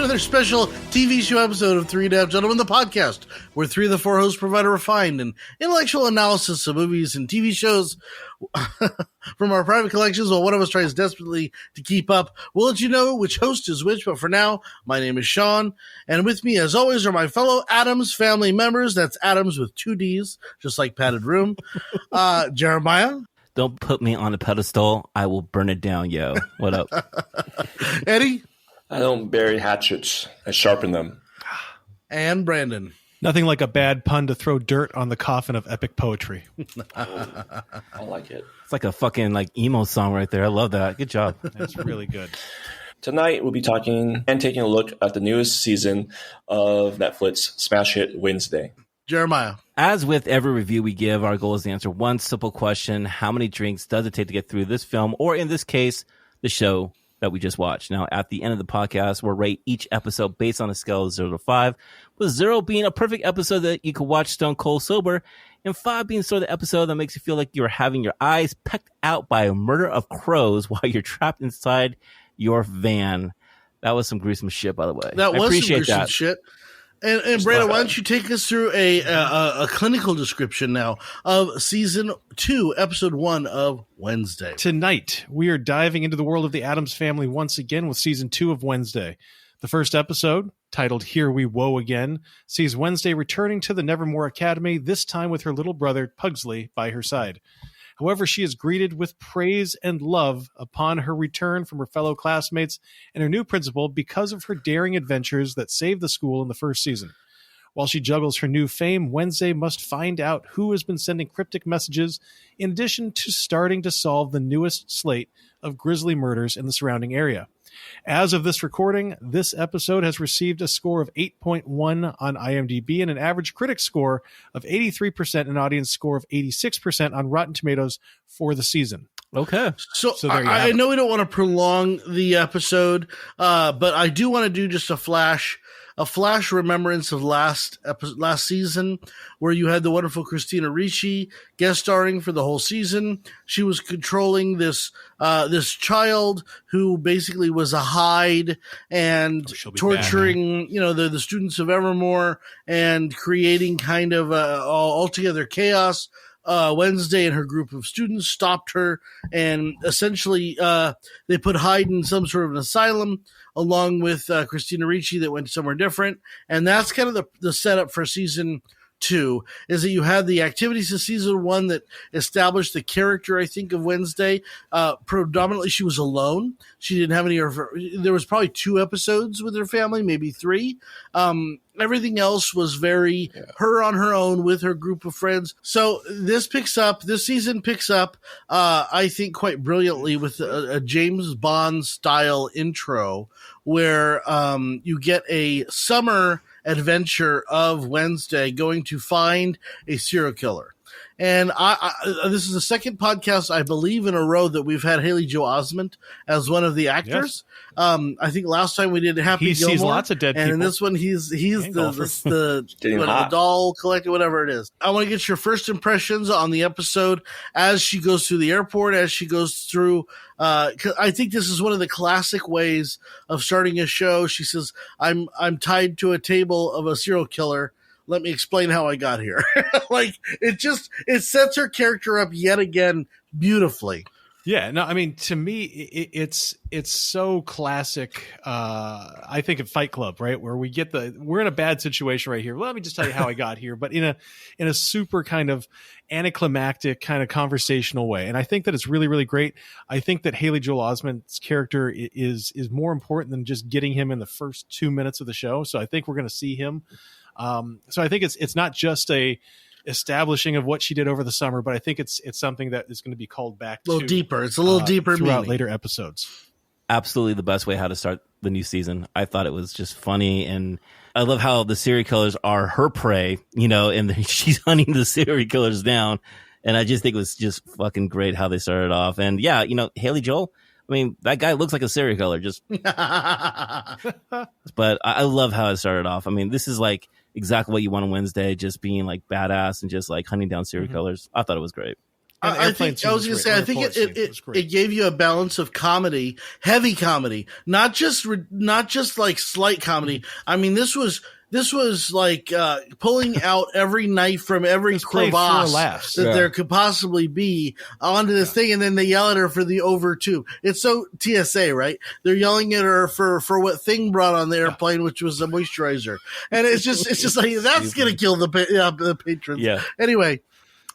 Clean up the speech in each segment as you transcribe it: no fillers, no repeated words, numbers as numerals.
another special TV show episode of Three Daft Gentlemen, the podcast, where three of the four hosts provide a refined and intellectual analysis of movies and TV shows from our private collections, while one of us tries desperately to keep up. We'll let you know which host is which, but for now, my name is Sean, and with me, as always, are my fellow Addams Family members. That's Addams with two Ds, just like Padded Room. Jeremiah. Don't put me on a pedestal. I will burn it down, yo. What up? Eddie. I don't bury hatchets. I sharpen them. And Brandon. Nothing like a bad pun to throw dirt on the coffin of epic poetry. I like it. It's like a fucking emo song right there. I love that. Good job. That's really good. Tonight, we'll be talking and taking a look at the newest season of Netflix smash hit Wednesday. Jeremiah. As with every review we give, our goal is to answer one simple question. How many drinks does it take to get through this film, or in this case, the show that we just watched? Now, at the end of the podcast, we'll rate each episode based on a scale of 0 to 5, with 0 being a perfect episode that you could watch stone cold sober, and 5 being sort of the episode that makes you feel like you're having your eyes pecked out by a murder of crows while you're trapped inside your van. That was some gruesome shit, by the way. That was some gruesome shit. And Brandon, why don't you take us through a clinical description now of season 2, episode 1 of Wednesday. Tonight, we are diving into the world of the Addams Family once again with season 2 of Wednesday. The first episode, titled Here We Woe Again, sees Wednesday returning to the Nevermore Academy, this time with her little brother, Pugsley, by her side. However, she is greeted with praise and love upon her return from her fellow classmates and her new principal because of her daring adventures that saved the school in the first season. While she juggles her new fame, Wednesday must find out who has been sending cryptic messages, in addition to starting to solve the newest slate of grisly murders in the surrounding area. As of this recording, this episode has received a score of 8.1 on IMDb and an average critic score of 83% and an audience score of 86% on Rotten Tomatoes for the season. Okay. So I know we don't want to prolong the episode, but I do want to do just a flash remembrance of last season, where you had the wonderful Christina Ricci guest starring for the whole season. She was controlling this child who basically was a Hyde and torturing, the students of Evermore and creating kind of altogether chaos. Wednesday and her group of students stopped her, and essentially they put Hyde in some sort of an asylum along with Christina Ricci that went somewhere different. And that's kind of the setup for season 2, is that you had the activities of season 1 that established the character, I think, of Wednesday. Predominantly, she was alone. She didn't have any of her, there was probably 2 episodes with her family, maybe 3. Everything else was very her on her own with her group of friends. So this season picks up, I think, quite brilliantly with a James Bond style intro, where you get a summer adventure of Wednesday going to find a serial killer. And this is the second podcast, I believe, in a row that we've had Haley Joel Osment as one of the actors. Yes. I think last time we did Happy Gilmore. He sees lots of dead people. And in this one, he's the doll collector, whatever it is. I want to get your first impressions on the episode as she goes through the airport, as she goes through. I think this is one of the classic ways of starting a show. She says, I'm tied to a table of a serial killer. Let me explain how I got here. It sets her character up yet again beautifully. Yeah, no, I mean, to me, it's so classic. I think of Fight Club, right, where we're in a bad situation right here. Well, let me just tell you how I got here, but in a super kind of anticlimactic, kind of conversational way. And I think that it's really, really great. I think that Haley Joel Osment's character is more important than just getting him in the first 2 minutes of the show. So I think we're going to see him. So I think it's not just a establishing of what she did over the summer, but I think it's something that is going to be called back a little deeper. It's a little deeper throughout later episodes. Absolutely the best way how to start the new season. I thought it was just funny, and I love how the serial killers are her prey, and she's hunting the serial killers down. And I just think it was just fucking great how they started off. And yeah, Haley Joel, I mean, that guy looks like a serial killer, but I love how it started off. I mean, this is like exactly what you want on Wednesday, just being like badass and just like hunting down serial killers. I thought it was great. And the I airplane think scene I was going to great. say, The I think airport scene was great. it gave you a balance of comedy, heavy comedy, not just like slight comedy. I mean, this was like pulling out every knife from every It's played for crevasse laughs. that Yeah. there could possibly be onto this thing, and then they yell at her for the over tube. It's so TSA, right? They're yelling at her for what Thing brought on the airplane, which was a moisturizer, and it's just like that's going to kill the patrons. Yeah. Anyway,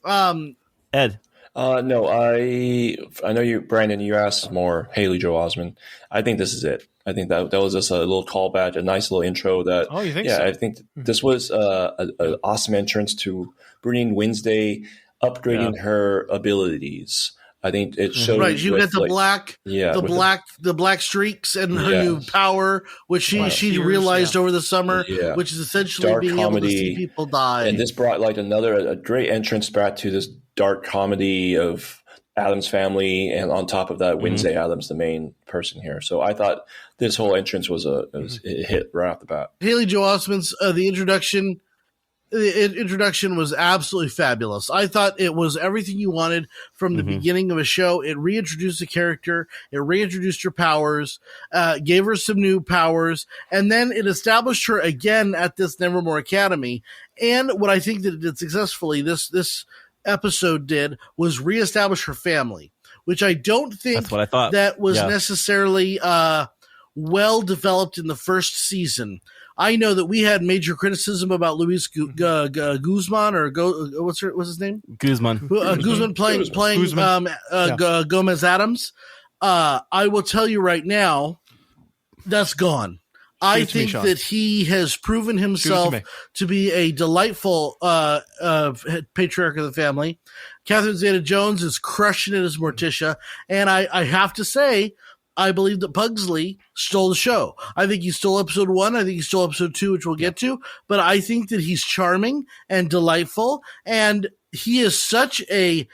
Ed. No, I know you, Brandon. You asked more Haley Joel Osment. I think this is it. I think that was just a little callback, a nice little intro. That Oh, you think yeah, so? I think this was an awesome entrance to bringing Wednesday, upgrading her abilities. I think it showed right, you with, get the like, black, yeah, the with black streaks and her Yeah. new power, which she Tears, realized over the summer, Yeah. which is essentially Dark being able to comedy. see people die. and this brought like a great entrance back to this dark comedy of Addams Family, and on top of that, Wednesday Addams, the main person here. So I thought this whole entrance was a hit right off the bat. Haley Joel Osment's the introduction was absolutely fabulous. I thought it was everything you wanted from the beginning of a show. It reintroduced the character, it reintroduced her powers, gave her some new powers, and then it established her again at this Nevermore Academy. And what I think that it did successfully, this episode did, was reestablish her family, which I don't think That's what I thought. that was Yeah. necessarily well developed in the first season. I know that we had major criticism about Luis Guzman or what's his name? Guzman. Guzman playing Guzman. Gomez Addams. I will tell you right now, that's gone. I Shoot me, think Sean. that he has proven himself me. to be a delightful patriarch of the family. Catherine Zeta-Jones is crushing it as Morticia, and I have to say, I believe that Pugsley stole the show. I think he stole episode 1. I think he stole episode 2, which we'll get to. But I think that he's charming and delightful, and he is such a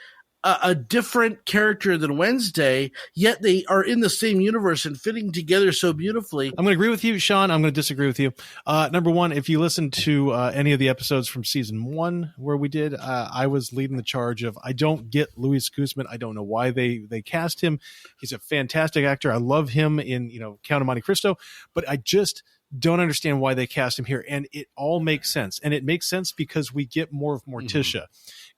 different character than Wednesday, yet they are in the same universe and fitting together so beautifully. I'm going to agree with you, Sean. I'm going to disagree with you. Number one, if you listen to any of the episodes from season 1 where we did, I was leading the charge of I don't get Luis Guzman. I don't know why they cast him. He's a fantastic actor. I love him in Count of Monte Cristo, but I just don't understand why they cast him here. And it all makes sense, and it makes sense because we get more of Morticia.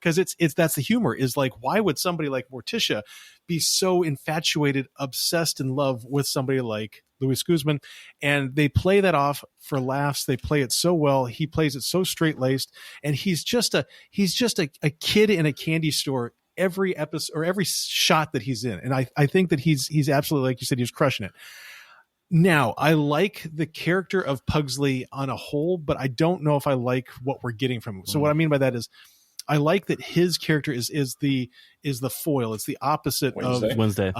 Because it's that's the humor is like, why would somebody like Morticia be so infatuated, obsessed in love with somebody like Luis Guzman? And they play that off for laughs. They play it so well. He plays it so straight laced, and he's just a kid in a candy store every episode or every shot that he's in. And I think that he's absolutely, like you said, he's crushing it. Now, I like the character of Pugsley on a whole, but I don't know if I like what we're getting from him. So what I mean by that is, I like that his character is the foil. It's the opposite Wednesday.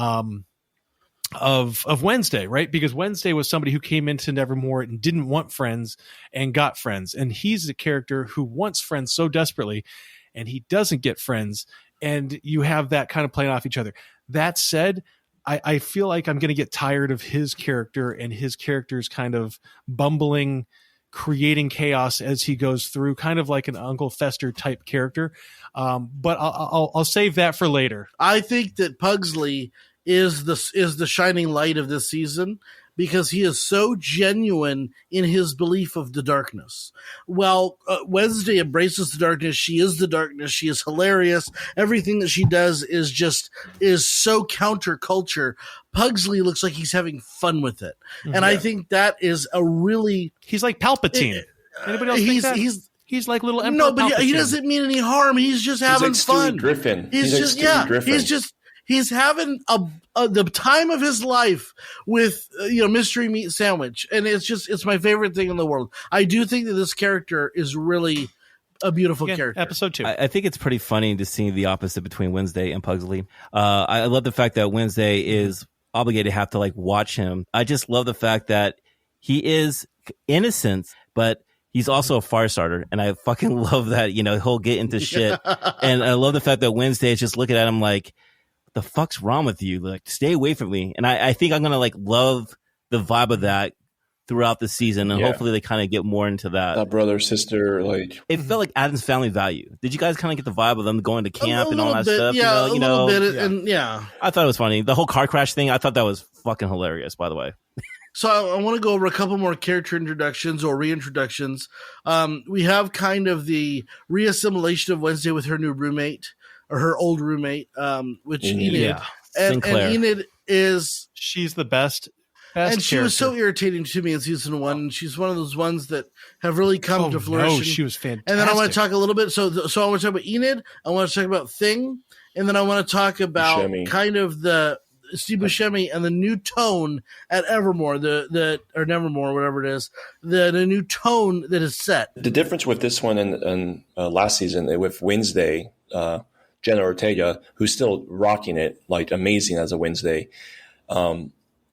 of Wednesday, right? Because Wednesday was somebody who came into Nevermore and didn't want friends and got friends, and he's a character who wants friends so desperately, and he doesn't get friends, and you have that kind of playing off each other. That said, I feel like I'm going to get tired of his character and his character's kind of bumbling, creating chaos as he goes through, kind of like an Uncle Fester type character. But I'll save that for later. I think that Pugsley is the shining light of this season because he is so genuine in his belief of the darkness. Well, Wednesday embraces the darkness. She is the darkness. She is hilarious. Everything that she does is so counterculture. Pugsley looks like he's having fun with it. And I think that is a really... He's like Palpatine. Anybody else think that? He's like little Emperor No, but Palpatine. he doesn't mean any harm. He's just having He's like fun. Stewie Griffin. He's like just Stewie Griffin. He's having the time of his life with mystery meat sandwich, and it's my favorite thing in the world. I do think that this character is really a beautiful character. Episode 2. I think it's pretty funny to see the opposite between Wednesday and Pugsley. I love the fact that Wednesday is obligated to have to like watch him. I just love the fact that he is innocent, but he's also a fire starter, and I fucking love that. He'll get into shit, and I love the fact that Wednesday is just looking at him like, "What the fuck's wrong with you? Like, stay away from me." And I think I'm gonna like love the vibe of that throughout the season, and hopefully they kind of get more into that. Brother, sister, like it felt like Addams Family value. Did you guys kind of get the vibe of them going to camp and all that stuff? Yeah, a little bit. Yeah. And yeah, I thought it was funny. The whole car crash thing, I thought that was fucking hilarious, by the way. So I want to go over a couple more character introductions or reintroductions. We have kind of the reassimilation of Wednesday with her new roommate or her old roommate, which Enid. And Enid she's the best and she character. was so irritating to me in season 1. She's one of those ones that have really come to flourish. No, she was fantastic. And then I want to talk a little bit. So I want to talk about Enid. I want to talk about Thing, and then I want to talk about kind of the Steve Buscemi and the new tone at Evermore, or Nevermore, whatever it is, the new tone that is set. The difference with this one and last season with Wednesday, Jenna Ortega, who's still rocking it, like amazing as a Wednesday,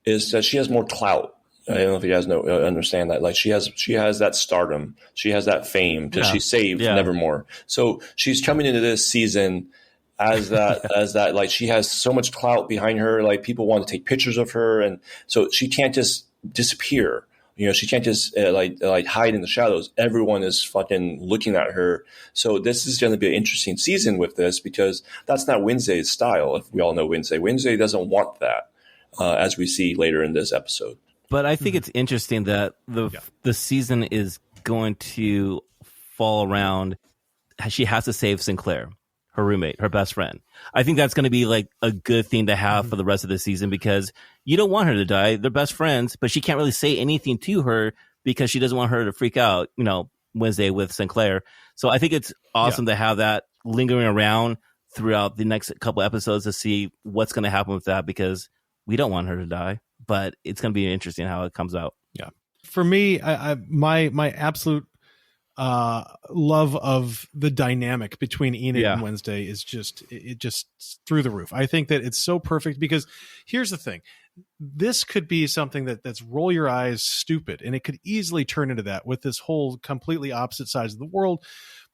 is that she has more clout. I don't know if you guys understand that. Like she has that stardom, she has that fame because she saved Nevermore. So she's coming into this season as that like she has so much clout behind her. Like people want to take pictures of her, and so she can't just disappear. She can't just like hide in the shadows. Everyone is fucking looking at her. So this is going to be an interesting season with this because that's not Wednesday's style. If we all know Wednesday, Wednesday doesn't want that, as we see later in this episode. But I think it's interesting that the season is going to fall around. She has to save Sinclair, her roommate, her best friend. I think that's going to be like a good thing to have for the rest of the season because you don't want her to die. They're best friends, but she can't really say anything to her because she doesn't want her to freak out, Wednesday with Sinclair. So I think it's awesome to have that lingering around throughout the next couple episodes to see what's going to happen with that because we don't want her to die, but it's going to be interesting how it comes out. Yeah. For me, my absolute love of the dynamic between Enid and Wednesday is just through the roof. I think that it's so perfect because here's the thing. This could be something that's roll your eyes stupid, and it could easily turn into that with this whole completely opposite sides of the world.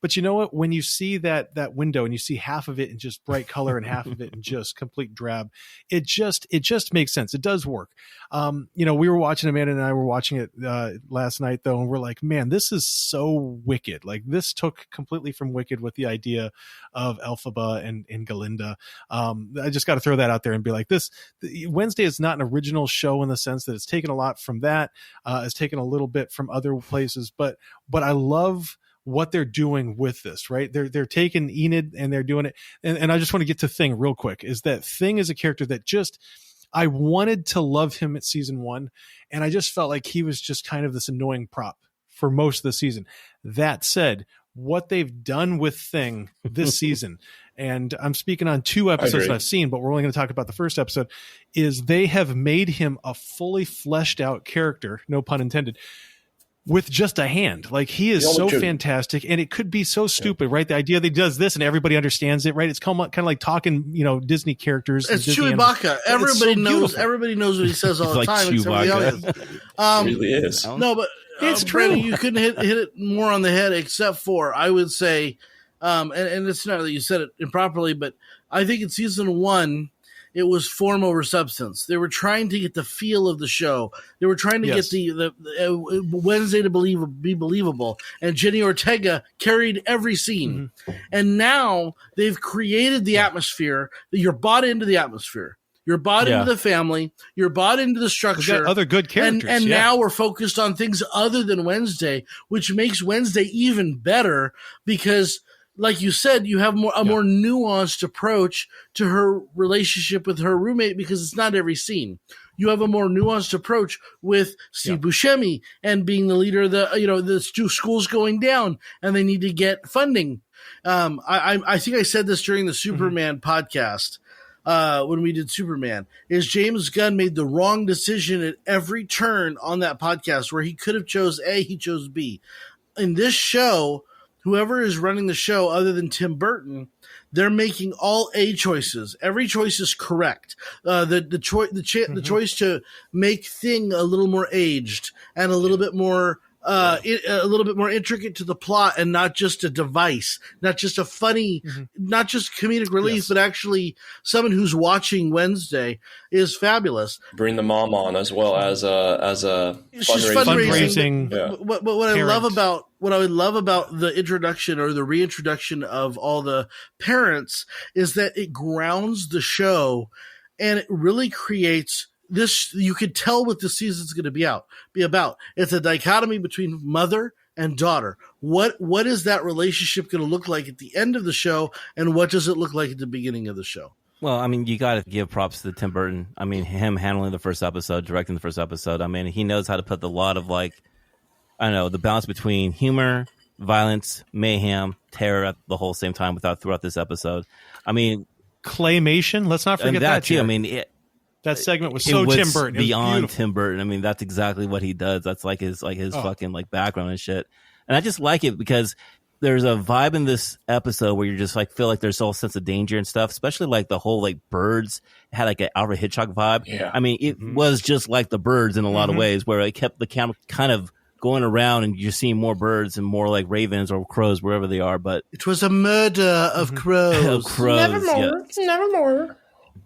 But you know what? When you see that window and you see half of it in just bright color and half of it in just complete drab, it just makes sense. It does work. We were watching, Amanda and I were watching it last night though, and we're like, man, this is so Wicked. Like this took completely from Wicked with the idea of Elphaba and Galinda. I just got to throw that out there and be like, Wednesday is not an original show in the sense that it's taken a lot from that. It's taken a little bit from other places, but I love what they're doing with this, right? They're taking Enid and they're doing it. And I just want to get to Thing real quick, is that Thing is a character that I wanted to love him at season 1. And I just felt like he was just kind of this annoying prop for most of the season. That said, what they've done with Thing this season, and I'm speaking on 2 episodes that I've seen, but we're only going to talk about the first episode, is they have made him a fully fleshed out character, no pun intended, with just a hand. Like he is so fantastic, and it could be so stupid, right? The idea that he does this and everybody understands it, right? It's kind of like talking, Disney characters. It's Disney Chewbacca. Everybody knows. Beautiful. Everybody knows what he says all the Like time. Except for the audience. It really is. No, but it's true. Brandon, you couldn't hit it more on the head, except for I would say, and it's not that you said it improperly, but I think in season 1. It was form over substance. They were trying to get the feel of the show. They were trying to get the Wednesday to be believable. And Jenna Ortega carried every scene. Mm-hmm. And now they've created the atmosphere that you're bought into the atmosphere. You're bought into the family. You're bought into the structure. We've got other good characters. And now we're focused on things other than Wednesday, which makes Wednesday even better because – like you said, you have a more nuanced approach to her relationship with her roommate because it's not every scene. You have a more nuanced approach with Steve Buscemi and being the leader of the school's going down and they need to get funding. I think I said this during the Superman podcast when we did Superman, is James Gunn made the wrong decision at every turn on that podcast where he could have chose A, he chose B. In this show, whoever is running the show other than Tim Burton, they're making all A choices. Every choice is correct. The choice to make Thing a little more aged and a little bit more a little bit more intricate to the plot and not just a device, not just a funny, not just comedic relief, but actually someone who's watching Wednesday is fabulous. Bring the mom on as well as a She's fundraising. But what I love about the introduction or the reintroduction of all the parents is that it grounds the show and it really creates this. You could tell what the season's going to be about. It's a dichotomy between mother and daughter. What is that relationship going to look like at the end of the show, and what does it look like at the beginning of the show? Well, I mean, you got to give props to Tim Burton. I mean, him handling the first episode, directing the first episode. I mean, he knows how to put a lot of the balance between humor, violence, mayhem, terror at the whole same time throughout this episode. I mean, claymation. Let's not forget that too. I mean, that segment was so Tim Burton. Beyond Tim Burton. I mean, that's exactly what he does. That's his fucking background and shit. And I just like it because there's a vibe in this episode where you just feel like there's all sense of danger and stuff, especially the whole birds. It had an Alfred Hitchcock vibe. Yeah. I mean, it was just like the birds in a lot of ways, where it kept the camera kind of going around and you're seeing more birds and more ravens or crows wherever they are. But it was a murder of crows. Nevermore. Yeah. Nevermore.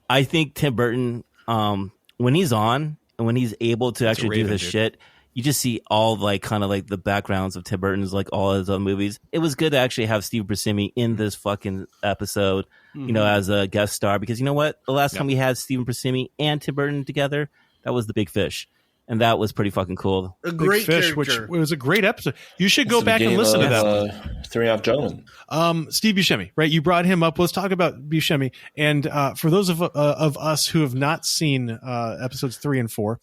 I think Tim Burton, when he's on and when he's able to actually do this shit, you just see all the backgrounds of Tim Burton's all his other movies. It was good to actually have Steve Buscemi in this fucking episode, as a guest star, because you know what? The last time we had Steve Buscemi and Tim Burton together, that was The Big Fish. And that was pretty fucking cool. A great Fish, character. which was a great episode. You should go back and listen to that one. 3.5 Gentlemen. Steve Buscemi, right? You brought him up. Let's talk about Buscemi. And for those of us who have not seen episodes 3 and 4,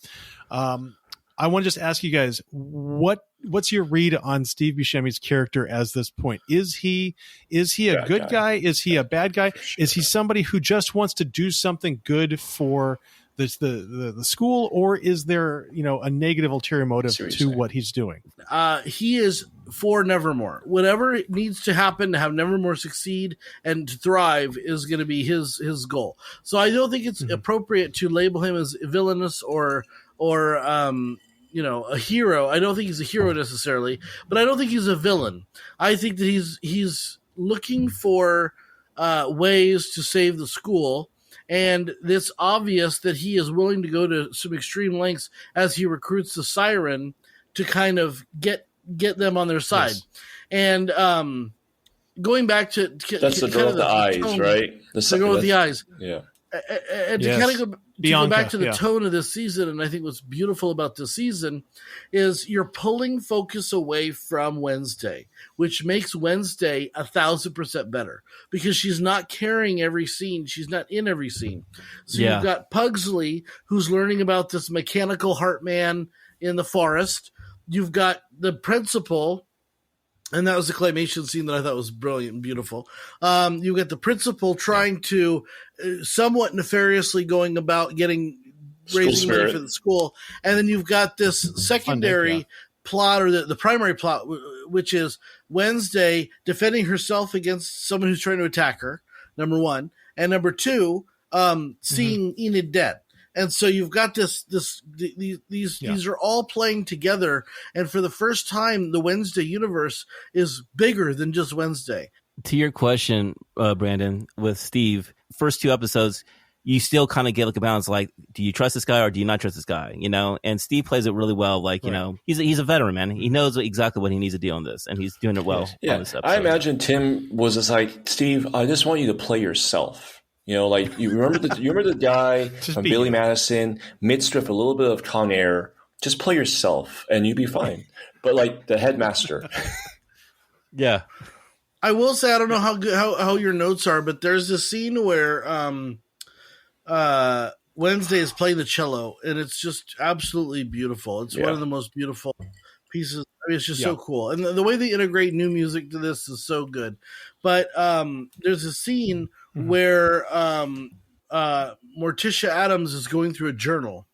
I want to just ask you guys, what's your read on Steve Buscemi's character as this point? Is he a good guy? Is he a bad guy? Sure. Is he somebody who just wants to do something good for the school, or is there a negative ulterior motive to what he's doing? He is for Nevermore. Whatever it needs to happen to have Nevermore succeed and to thrive is going to be his goal. So I don't think it's appropriate to label him as villainous or a hero. I don't think he's a hero necessarily, but I don't think he's a villain. I think that he's looking for ways to save the school. And it's obvious that he is willing to go to some extreme lengths as he recruits the Siren to kind of get them on their side. Yes. And going back to that's the girl with the eyes, tone, right? The girl with the eyes. Yeah. And to kind of go back to the tone of this season, and I think what's beautiful about this season is you're pulling focus away from Wednesday, which makes Wednesday 1,000% better because she's not carrying every scene. She's not in every scene. So you've got Pugsley, who's learning about this mechanical heart man in the forest. You've got the principal, and that was the claymation scene that I thought was brilliant and beautiful. You get the principal trying to somewhat nefariously going about raising money for the school. And then you've got this secondary plot, or the primary plot, which is Wednesday defending herself against someone who's trying to attack her, number one. And number two, seeing Enid dead. And so you've got these are all playing together. And for the first time, the Wednesday universe is bigger than just Wednesday. To your question, Brandon, with Steve, first 2 episodes, you still kind of get a balance. Do you trust this guy or do you not trust this guy? And Steve plays it really well. He's a veteran, man. He knows exactly what he needs to do on this, and he's doing it well. Yeah, on this episode. I imagine Tim was just Steve, I just want you to play yourself. You remember the guy from Billy Madison, midstriff a little bit of Con Air. Just play yourself, and you'd be fine. But the headmaster, yeah. I will say I don't know how your notes are, but there's a scene where Wednesday is playing the cello, and it's just absolutely beautiful. It's one of the most beautiful pieces. I mean, it's just so cool, and the way they integrate new music to this is so good. But there's a scene where Morticia Addams is going through a journal,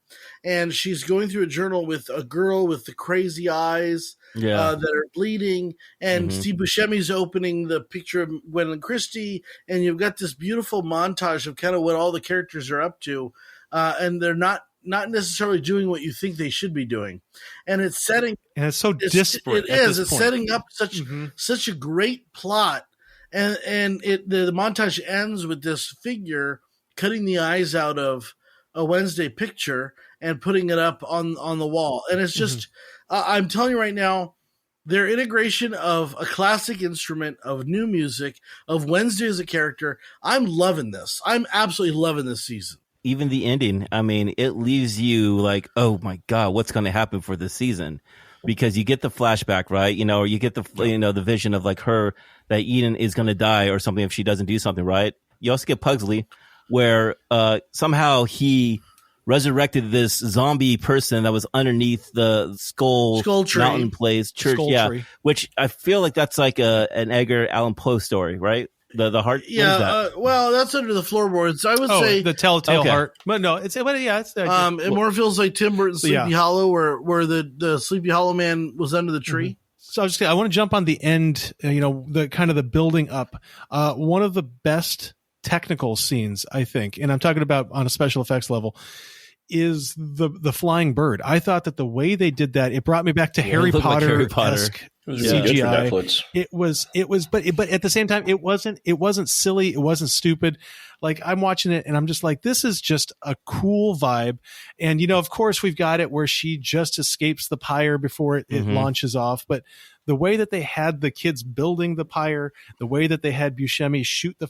and she's going through a journal with a girl with the crazy eyes that are bleeding, and Steve Buscemi's opening the picture of Gwendolyn Christie, and you've got this beautiful montage of kind of what all the characters are up to, and they're not not necessarily doing what you think they should be doing, and it's setting. And it's so disparate. It's setting up such a great plot, and the montage ends with this figure cutting the eyes out of a Wednesday picture and putting it up on the wall, and it's just I'm telling you right now, their integration of a classic instrument, of new music, of Wednesday as a character, I'm loving this. I'm absolutely loving this season. Even the ending, I mean, it leaves you like, oh my God, what's going to happen for this season? Because you get the flashback, right? You know, or you get the, the vision of like her, that Eden is going to die or something if she doesn't do something, right? You also get Pugsley, where somehow he resurrected this zombie person that was underneath the skull tree. Mountain Place church. Skull tree. Which I feel like that's like an Edgar Allan Poe story, right? The heart. Yeah, that? Well, that's under the floorboards. I would say the Telltale Heart, but no, it's it more feels like Tim Burton's Sleepy Hollow, where the Sleepy Hollow man was under the tree. So I want to jump on the end. The kind of the building up. One of the best technical scenes, I think, and I'm talking about on a special effects level, is the flying bird. I thought that the way they did that, it brought me back to Harry Potter-esque CGI. It was, but at the same time, it wasn't silly. It wasn't stupid. Like, I'm watching it and I'm just like, this is just a cool vibe. And, of course we've got it where she just escapes the pyre before it launches off. But the way that they had the kids building the pyre, the way that they had Buscemi shoot the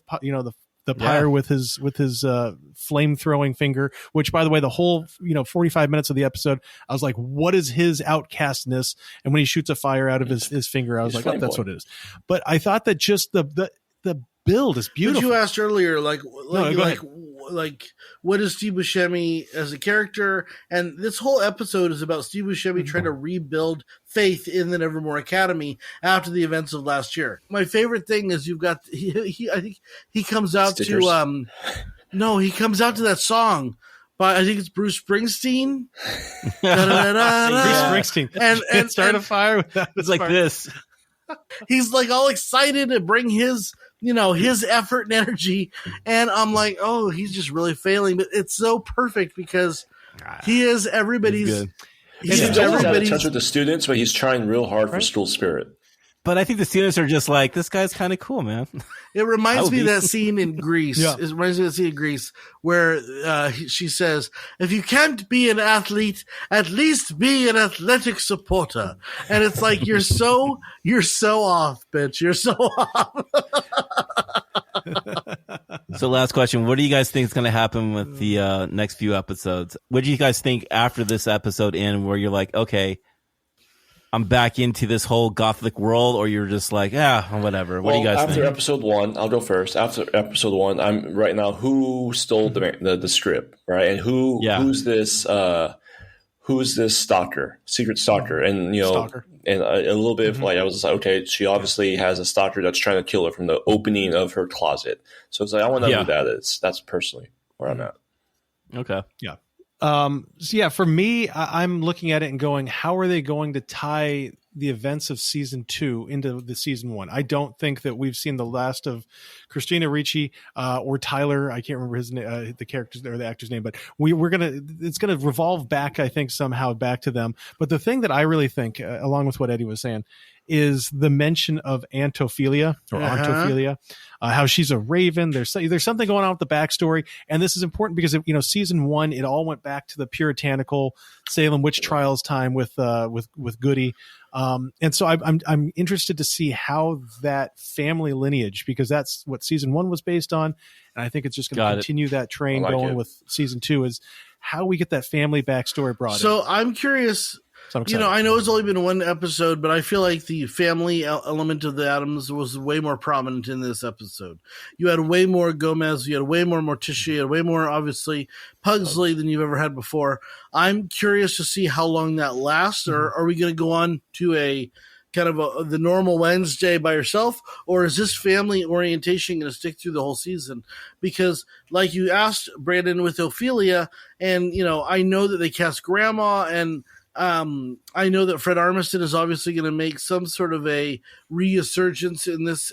pyre with his flame throwing finger, which, by the way, the whole 45 minutes of the episode, I was like, what is his outcastness? And when he shoots a fire out of his finger, I was like, oh, that's what it is. But I thought that just the build is beautiful. But you asked earlier, like what is Steve Buscemi as a character? And this whole episode is about Steve Buscemi trying to rebuild faith in the Nevermore Academy after the events of last year. My favorite thing is you've got I think he comes out Stickers. he comes out to that song. But I think it's Bruce Springsteen. Bruce Springsteen. And start a fire with that. It's like this. He's like all excited to bring his effort and energy. And I'm like, oh, he's just really failing. But it's so perfect because he is everybody's. He's always out of touch with the students, but he's trying real hard for school spirit. But I think the students are just like, this guy's kind of cool, man. It reminds me of that scene in Greece. Yeah. It reminds me of the scene in Greece where she says, if you can't be an athlete, at least be an athletic supporter. And it's like, you're so off, bitch. You're so off. So last question. What do you guys think is going to happen with the next few episodes? What do you guys think after this episode end where you're like, okay, I'm back into this whole gothic world, or you're just like, whatever. What do you guys think? After episode 1, I'll go first. After episode 1, I'm right now, who stole the script, right? And who's this stalker, secret stalker? And, Stalker. And a little bit of like, I was just like, okay, she obviously has a stalker that's trying to kill her from the opening of her closet. So it's like, I want to know who that is. That's personally where I'm at. Okay. Yeah. For me, I'm looking at it and going, how are they going to tie the events of season 2 into the season 1? I don't think that we've seen the last of Christina Ricci or Tyler. I can't remember his name, the character's or the actor's name, but it's gonna revolve back, I think, somehow back to them. But the thing that I really think, along with what Eddie was saying, is the mention of Antophilia or Ontophilia, how she's a raven. There's something going on with the backstory, and this is important because season 1, it all went back to the puritanical Salem witch trials time with Goody, and so I'm interested to see how that family lineage, because that's what season 1 was based on, and I think it's just going to continue that train going with season 2, is how we get that family backstory brought in. So I'm curious. So I know it's only been one episode, but I feel like the family element of the Addams was way more prominent in this episode. You had way more Gomez, you had way more Morticia, you had way more, obviously, Pugsley than you've ever had before. I'm curious to see how long that lasts, or are we going to go on to a kind of the normal Wednesday by yourself, or is this family orientation going to stick through the whole season? Because, like you asked, Brandon, with Ophelia, and, I know that they cast Grandma, and I know that Fred Armisen is obviously going to make some sort of a resurgence in this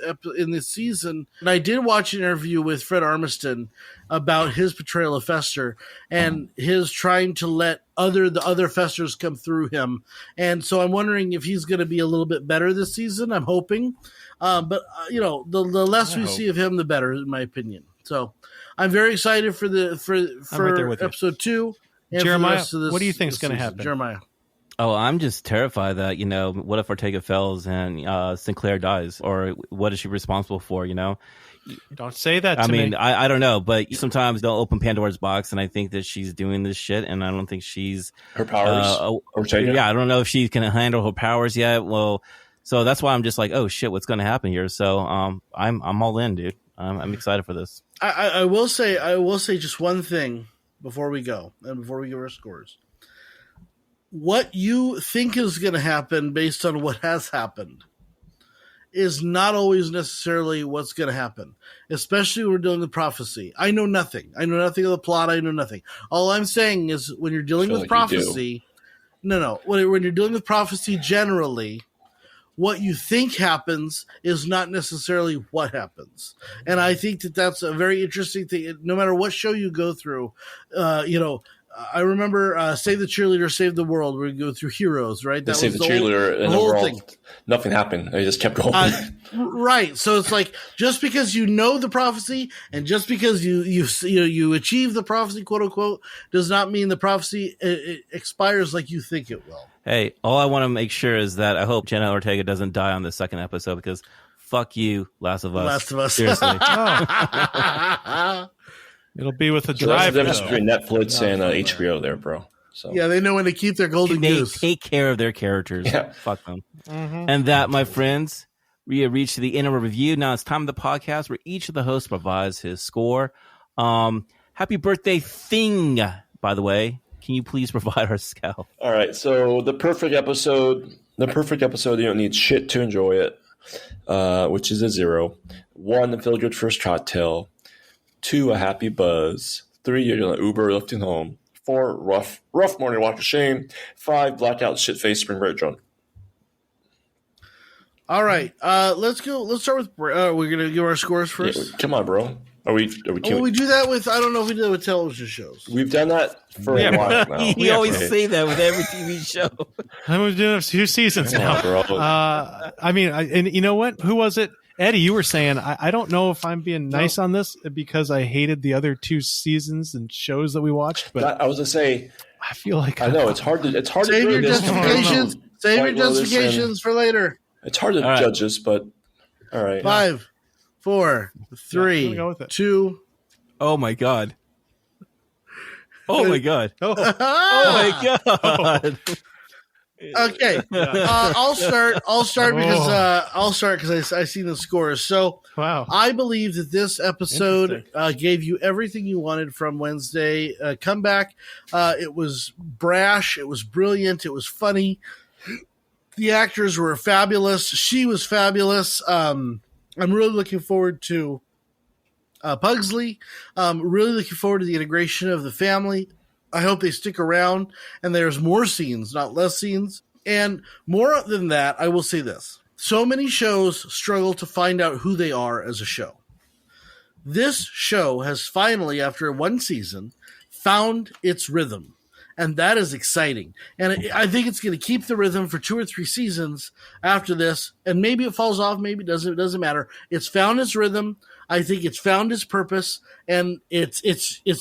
season. And I did watch an interview with Fred Armisen about his portrayal of Fester and his trying to let the other Festers come through him. And so I'm wondering if he's going to be a little bit better this season. I'm hoping. But the less we see of him, the better, in my opinion. So I'm very excited for episode 2. And Jeremiah, what do you think is going to happen? Jeremiah. Oh, I'm just terrified that, what if Ortega fails and Sinclair dies? Or what is she responsible for, Don't say that to me. I don't know, but sometimes they'll open Pandora's box, and I think that she's doing this shit, and I don't think she's... Her powers? Ortega? Yeah, I don't know if she can handle her powers yet. Well, so that's why I'm just like, oh, shit, what's going to happen here? So I'm all in, dude. I'm excited for this. I will say just one thing before we go, and before we give our scores. What you think is going to happen based on what has happened is not always necessarily what's going to happen, especially when we're dealing with prophecy. I know nothing. I know nothing of the plot. I know nothing. All I'm saying is when you're dealing with prophecy, when you're dealing with prophecy generally, what you think happens is not necessarily what happens. And I think that that's a very interesting thing. No matter what show you go through, I remember Save the Cheerleader, Save the World, where we go through heroes, right? That Save the Cheerleader, and overall, nothing happened. They just kept going. Right. So it's like, just because you know the prophecy and just because you achieve the prophecy, quote unquote, does not mean the prophecy it expires like you think it will. Hey, all I want to make sure is that I hope Jenna Ortega doesn't die on the second episode, because fuck you, Last of Us. Last of Us. Seriously. It'll be with a So drive. that's the difference between Netflix and HBO there, bro. So yeah, they know when to keep their golden goose. They take care of their characters. Yeah. Fuck them. Mm-hmm. And that, my friends, we have reached the end of our review. Now it's time of the podcast where each of the hosts provides his score. Happy birthday, Thing, by the way. Can you please provide our scout? all right, so the perfect episode, you don't need shit to enjoy it, which is a 0. 1, the feel good first cocktail. 2, a happy buzz. 3, you're gonna Uber lifting home. 4, rough morning walk of shame. 5, blackout shit face spring break drunk. All right, let's go. Let's start with. We're gonna give our scores first. Yeah, come on, bro. Are we? Well, we do that with. I don't know if we do that with television shows. We've done that for a while now. You always say that with every TV show. I'm doing 2 seasons now. Bro. And you know what? Who was it? Eddie, you were saying, I don't know if I'm being nice on this because I hated the other 2 seasons and shows that we watched, but I was gonna say, I feel like I know it's hard to save your this justifications. Save your White Lotus justifications for later. It's hard to judge this, but all right. 5, 4, 3, go with it. 2. Oh my god. Oh my god. oh, Oh my god. Okay, I'll start because I see the scores. So wow. I believe that this episode gave you everything you wanted from Wednesday comeback. It was brash, it was brilliant, it was funny. The actors were fabulous. She was fabulous. I'm really looking forward to Pugsley. Really looking forward to the integration of the family. I hope they stick around and there's more scenes, not less scenes. And more than that, I will say this. So many shows struggle to find out who they are as a show. This show has finally, after 1 season, found its rhythm. And that is exciting. And I think it's going to keep the rhythm for 2 or 3 seasons after this. And maybe it falls off, maybe it doesn't. It doesn't matter. It's found its rhythm. I think it's found its purpose, and it's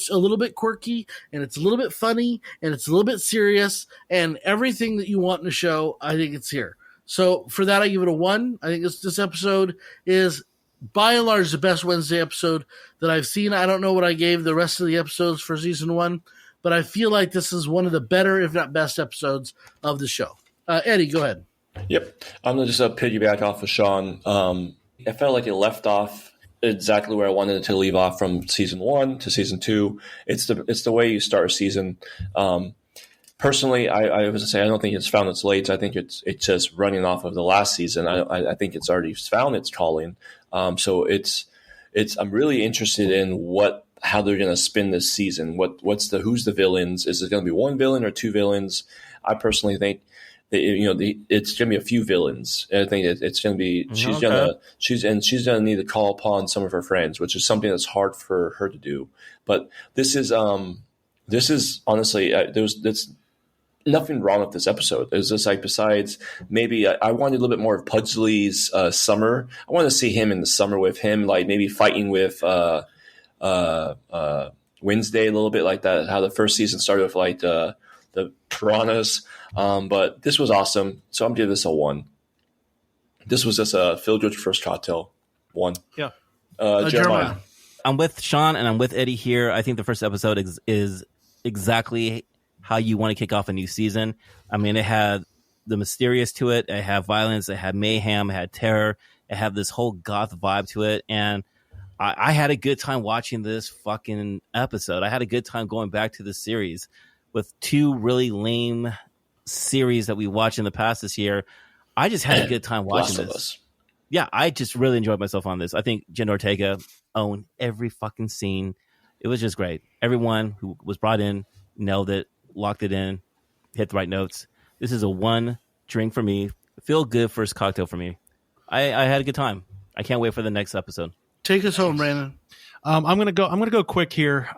a little bit quirky, and it's a little bit funny, and it's a little bit serious, and everything that you want in a show, I think it's here. So for that, I give it a 1. I think this episode is, by and large, the best Wednesday episode that I've seen. I don't know what I gave the rest of the episodes for season 1, but I feel like this is one of the better, if not best, episodes of the show. Eddie, go ahead. Yep, I'm gonna just piggyback off of Sean. I felt like it left off exactly where I wanted it to leave off from season 1 to season 2. It's the way you start a season. Personally, I was gonna say I don't think it's found its legs. I think it's just running off of the last season. I think it's already found its calling. So I'm really interested in how they're gonna spin this season. Who's the villains? Is it gonna be 1 villain or 2 villains? I personally think that, it's going to be a few villains. I think it's going to be she's going to need to call upon some of her friends, which is something that's hard for her to do. But this is honestly there's nothing wrong with this episode. It's just like, besides maybe I wanted a little bit more of Pugsley's summer. I want to see him in the summer with him, like maybe fighting with Wednesday a little bit, like that. How the first season started with like the piranhas. But this was awesome. So I'm giving this a 1. This was just a Phil George first cocktail 1. Yeah. Jeremiah. I'm with Sean and I'm with Eddie here. I think the first episode is exactly how you want to kick off a new season. I mean, it had the mysterious to it. It had violence. It had mayhem. It had terror. It had this whole goth vibe to it. And I had a good time watching this fucking episode. I had a good time going back to the series with 2 really lame series that we watched in the past this year. I just had a good time watching this. Yeah, I just really enjoyed myself on this. I think Jenna Ortega owned every fucking scene. It was just great. Everyone who was brought in nailed it, locked it in, hit the right notes. This is a 1 drink for me. Feel good first cocktail for me. I had a good time. I can't wait for the next episode. Take us home, Brandon. I'm gonna go quick here.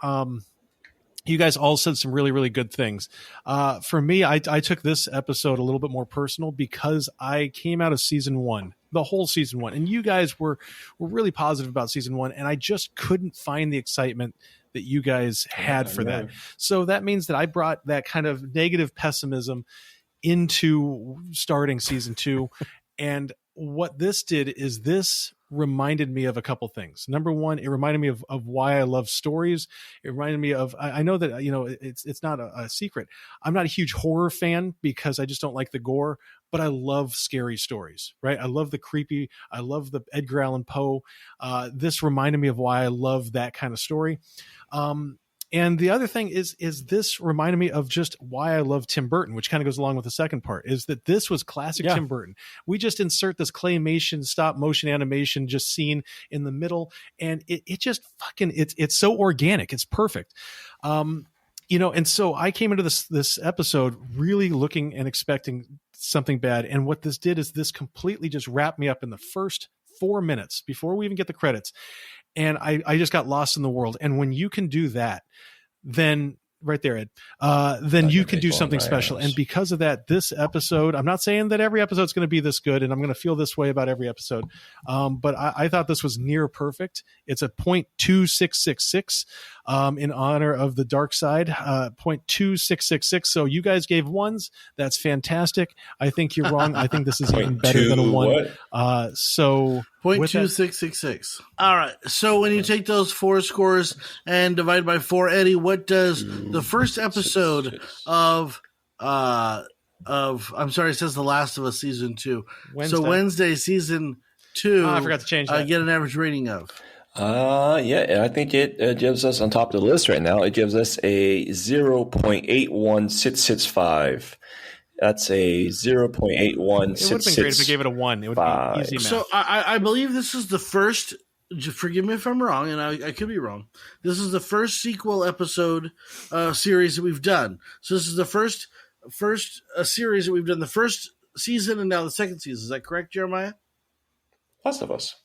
You guys all said some really, really good things. For me, I took this episode a little bit more personal because I came out of season 1, the whole season 1, and you guys were really positive about season 1, and I just couldn't find the excitement that you guys had for that. So that means that I brought that kind of negative pessimism into starting season 2. And what this did is this reminded me of a couple things. Number one, it reminded me of why I love stories. It reminded me of, I know that, it's not a secret. I'm not a huge horror fan because I just don't like the gore, but I love scary stories, right? I love the creepy. I love the Edgar Allan Poe. This reminded me of why I love that kind of story. And the other thing is this reminded me of just why I love Tim Burton, which kind of goes along with the second part, is that this was classic Tim Burton. We just insert this claymation, stop motion animation, just scene in the middle. And it just fucking, it's so organic. It's perfect. And so I came into this episode really looking and expecting something bad. And what this did is this completely just wrapped me up in the first 4 minutes before we even get the credits. And I just got lost in the world. And when you can do that, then right there, Ed, then you can do something special. And because of that, this episode, I'm not saying that every episode is going to be this good, and I'm going to feel this way about every episode. But I thought this was near perfect. It's a 0.2666 in honor of the dark side, 0.2666. So you guys gave 1s. That's fantastic. I think you're wrong. I think this is even better than a 1. So 0.2666. All right. So when you take those 4 scores and divide by 4, Eddie, what does the first episode of I'm sorry, it says The Last of Us season 2. So Wednesday season 2. I forgot to change that. Get an average rating of. I think it gives us, on top of the list right now, it gives us a 0.81665. That's a 0.81665. It would have been great if I gave it a 1. It would be easy math. So I believe this is the first, forgive me if I'm wrong, and I could be wrong. This is the first sequel episode series that we've done. So this is the first series that we've done, the first season and now the second season. Is that correct, Jeremiah? Last of Us.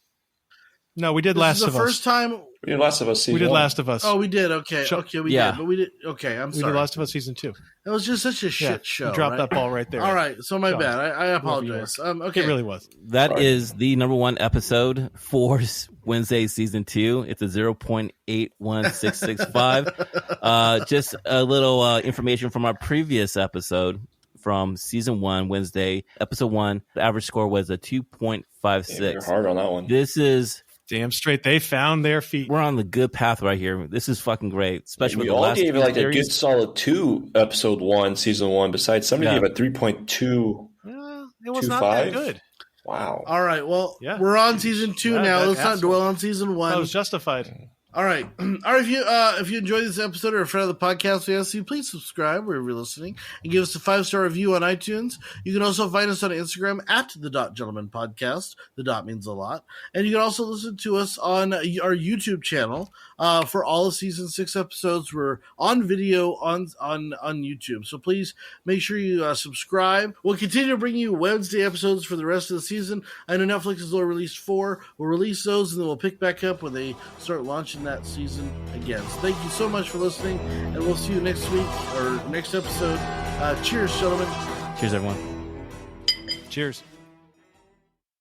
No, we did Last of Us. The first time we did Last of Us season We did 1. Last of Us. Oh, we did. Okay, we did. But we did. Okay, I'm sorry. We did Last of Us season 2. That was just such a shit show. You dropped that ball right there. All right, so my Sean, bad. I apologize. Okay, it really was. That is the number 1 episode for Wednesday season 2. It's a 0.81665. Just a little information from our previous episode from season 1, Wednesday, episode 1. The average score was a 2.56. You're hard on that one. This is damn straight. They found their feet. We're on the good path right here. This is fucking great, especially we with the all last gave it like series. a good solid 2 episode 1 season 1. Besides, somebody gave it 3.2. It was not that good. Wow. All right. Well, we're on season 2 now. Let's not dwell on season 1. That was justified. All right. All right. If you enjoyed this episode or a friend of the podcast, we ask you please subscribe wherever you're listening and give us a 5-star review on iTunes. You can also find us on Instagram at the Dot Gentleman Podcast. The dot means a lot. And you can also listen to us on our YouTube channel for all of season 6 episodes. We're on video on YouTube. So please make sure you subscribe. We'll continue to bring you Wednesday episodes for the rest of the season. I know Netflix has only released 4. We'll release those and then we'll pick back up when they start launching that season again. So thank you so much for listening, and we'll see you next week or next episode. Cheers, gentlemen. Cheers, everyone. Cheers.